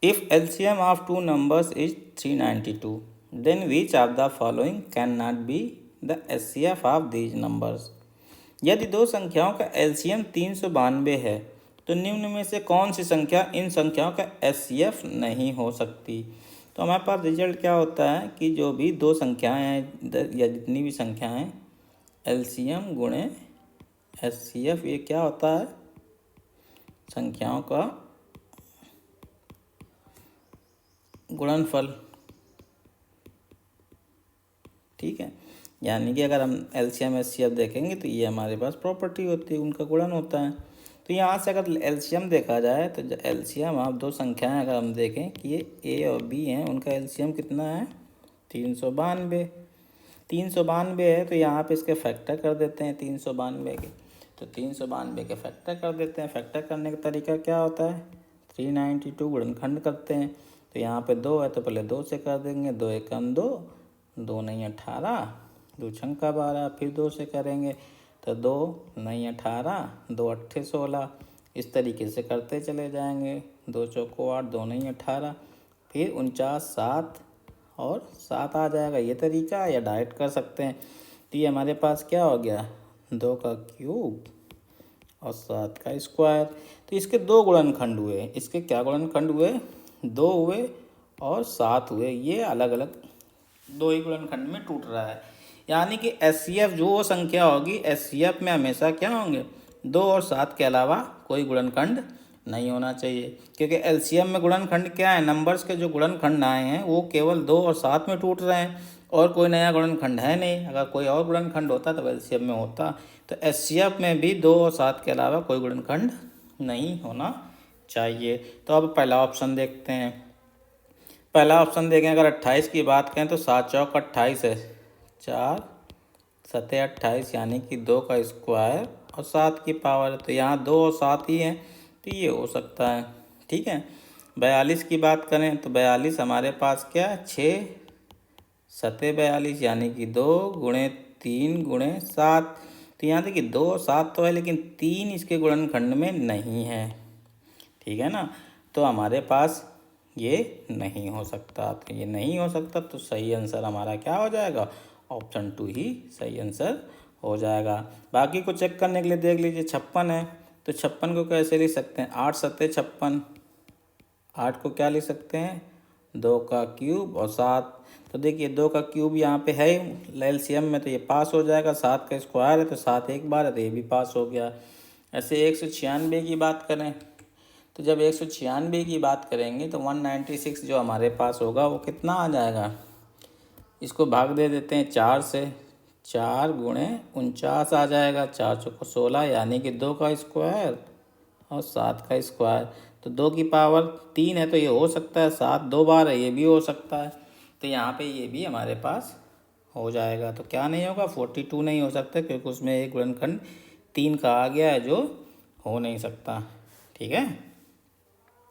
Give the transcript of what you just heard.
If LCM of two numbers is 392, then which of the following can not be the HCF of these numbers. यदि दो संख्याओं का LCM 392 है तो निम्न में से कौन सी संख्या इन संख्याओं का HCF नहीं हो सकती। तो हमारे पास रिजल्ट क्या होता है कि जो भी दो संख्याएं हैं या जितनी भी संख्याएं हैं, LCM गुणे HCF ये क्या होता है, संख्याओं का गुणनफल। ठीक है, यानी कि अगर हम LCM HCF देखेंगे तो ये हमारे पास प्रॉपर्टी होती है, उनका गुणन होता है। तो यहाँ से अगर LCM देखा जाए तो LCM आप दो संख्याएं अगर हम देखें कि ये A और B हैं, उनका LCM कितना है 392। 392 है तो यहाँ पे इसके फैक्टर कर देते हैं 392 के। तो 392 के फैक्टर कर देते हैं। फैक्टर करने का तरीका क्या होता है, 392 गुणनखंड करते हैं। तो यहाँ पे 2 है तो पहले 2 से कर देंगे, 2 एकम 2, 2 नहीं 18, 2 छंका 12, फिर 2 से करेंगे तो 2 नहीं 18, 2 अट्ठे 16, इस तरीके से करते चले जाएंगे। 2 चौको 8, 2 नहीं 18, फिर 49 7 और 7 आ जाएगा। ये तरीका या डायरेक्ट कर सकते हैं। तो ये हमारे पास क्या हो गया, 2 का क्यूब और 7 का स्क्वायर। तो इसके दो गुणनखंड हुए, इसके क्या गुणनखंड हुए, 2 हुए और 7 हुए। ये अलग अलग दो ही गुणनखंड में टूट रहा है। यानी कि HCF जो वो संख्या होगी, HCF में हमेशा क्या होंगे, 2 और 7 के अलावा कोई गुणनखंड नहीं होना चाहिए। क्योंकि LCM में गुणनखंड क्या है, नंबर्स के जो गुणनखंड आए हैं वो केवल 2 और 7 में टूट रहे हैं और कोई नया गुणनखंड है नहीं। अगर कोई और गुणनखंड होता तो LCM में होता। तो HCF में भी 2 और 7 के अलावा कोई गुणनखंड नहीं होना चाहिए। तो अब पहला ऑप्शन देखते हैं। पहला ऑप्शन देखें, अगर 28 की बात करें तो 7 चौक 28 है, 4 सतह 28, यानी कि 2 का स्क्वायर और 7 की पावर। तो यहाँ 2 और 7 ही हैं तो ये हो सकता है। ठीक है, 42 की बात करें तो 42 हमारे पास क्या है, 6 सतह 42, यानी कि 2 गुणे 3 गुणे 7। तो यहाँ देखिए 2 और 7 तो है लेकिन 3 इसके गुणनखंड में नहीं है। ठीक है ना, तो हमारे पास ये नहीं हो सकता। तो ये नहीं हो सकता तो सही आंसर हमारा क्या हो जाएगा, ऑप्शन 2 ही सही आंसर हो जाएगा। बाकी को चेक करने के लिए देख लीजिए, 56 है तो 56 को कैसे लिख सकते हैं, 8 सतह 56, 8 को क्या लिख सकते हैं, 2 का क्यूब और 7। तो देखिए 2 का क्यूब यहाँ पे है LCM में तो ये पास हो जाएगा। 7 का स्क्वायर है तो 7 एक बार है तो ये भी पास हो गया। ऐसे 196 की बात करें तो जब 196 की बात करेंगे तो 196 जो हमारे पास होगा वो कितना आ जाएगा, इसको भाग दे देते हैं 4 से, 4 गुणे 49 आ जाएगा, 4 चौको 16, यानी कि 2 का स्क्वायर और 7 का स्क्वायर। तो 2 की पावर 3 है तो ये हो सकता है, 7 2 बार है ये भी हो सकता है। तो यहाँ पे ये भी हमारे पास हो जाएगा। तो क्या नहीं होगा, 42 नहीं हो सकता क्योंकि उसमें एक गुणनखंड 3 का आ गया है जो हो नहीं सकता। ठीक है।